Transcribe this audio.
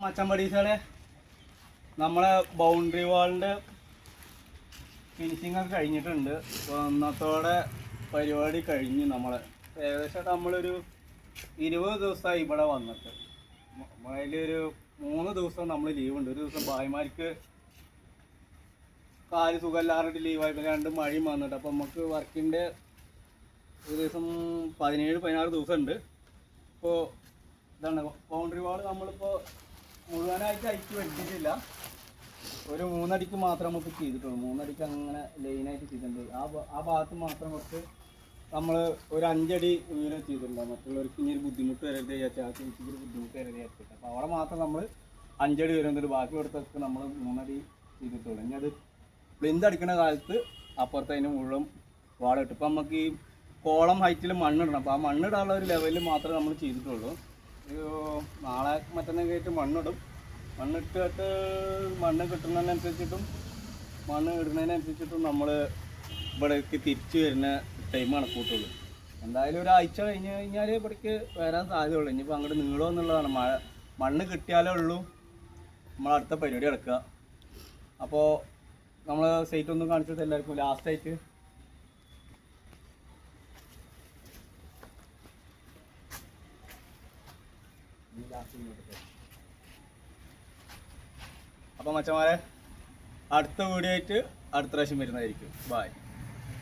മച്ചമ്പടീസയുടെ നമ്മളെ boundary വാളിൻ്റെ finishing ഒക്കെ കഴിഞ്ഞിട്ടുണ്ട്. അപ്പോൾ ഇന്നത്തോടെ പരിപാടി കഴിഞ്ഞ് നമ്മളെ ഏകദേശം നമ്മളൊരു 20 ദിവസമായി ഇവിടെ വന്നിട്ട്. അതിലൊരു 3 ദിവസം നമ്മൾ ലീവുണ്ട്. ഒരു ദിവസം ഭായിമാർക്ക് കാല് സുഖമില്ലാറിട്ട് ലീവായിട്ട് 2 മഴയും വന്നിട്ട്. അപ്പോൾ നമുക്ക് വർക്കിൻ്റെ ഏകദേശം 17-16 ദിവസം ഉണ്ട്. ഇപ്പോൾ ഇതാണ് ബൗണ്ടറി വാൾ. നമ്മളിപ്പോൾ മുഴുവനായിട്ട് അയച്ച് വെട്ടിയിട്ടില്ല. ഒരു 3 അടിക്ക് മാത്രം നമുക്ക് ചെയ്തിട്ടുള്ളൂ. 3 അടിക്ക് അങ്ങനെ ലൈനായിട്ട് ചെയ്തിട്ടുണ്ട്. ആ ഭാഗത്ത് മാത്രം കുറച്ച് നമ്മൾ ഒരു 5 അടി വീട് ചെയ്തിട്ടുണ്ടാകും. മറ്റുള്ളവർക്ക് ഇനി ഒരു ബുദ്ധിമുട്ട് വരരുത് വിചാരിച്ചാൽ ആ ചേച്ചിക്ക് ഒരു ബുദ്ധിമുട്ട് വരരുത് വിചാരിച്ചിട്ട്. അപ്പോൾ അവിടെ മാത്രം നമ്മൾ 5 അടി വരുന്നുണ്ട്. ബാക്കി കൊടുത്തൊക്കെ നമ്മൾ 3 അടി ചെയ്തിട്ടുള്ളൂ. ഇനി അത് പ്ലിന്ത് അടിക്കുന്ന കാലത്ത് അപ്പുറത്ത് അതിന് മുഴുവൻ വാളിട്ട്. ഇപ്പം നമുക്ക് ഈ കോളം ഹൈറ്റിൽ മണ്ണിടണം. അപ്പോൾ ആ മണ്ണിടാനുള്ള ഒരു ലെവലിൽ മാത്രമേ നമ്മൾ ചെയ്തിട്ടുള്ളൂ. ഒരു നാളെ മറ്റന്നൊക്കെ ആയിട്ട് മണ്ണിടും. മണ്ണിട്ടിട്ട് മണ്ണ് കിട്ടുന്നതിനനുസരിച്ചിട്ടും മണ്ണ് ഇടുന്നതിനനുസരിച്ചിട്ടും നമ്മൾ ഇവിടേക്ക് തിരിച്ചു വരുന്ന ടൈം കണക്കൂട്ടുള്ളൂ. എന്തായാലും ഒരാഴ്ച കഴിഞ്ഞ് കഴിഞ്ഞാൽ ഇവിടേക്ക് വരാൻ സാധ്യതയുള്ളൂ. ഇനിയിപ്പോൾ അങ്ങോട്ട് നീളം എന്നുള്ളതാണ്. മണ്ണ് കിട്ടിയാലേ ഉള്ളൂ നമ്മൾ അടുത്ത പരിപാടി നടക്കുക. അപ്പോൾ നമ്മൾ സൈറ്റ് ഒന്നും കാണിച്ചിട്ട് എല്ലാവർക്കും ലാസ്റ്റായിട്ട് അപ്പോൾ മച്ചന്മാരെ അടുത്ത വീഡിയോ ആയിട്ട് അടുത്ത പ്രാവശ്യം വരുന്നതായിരിക്കും. ബായ്.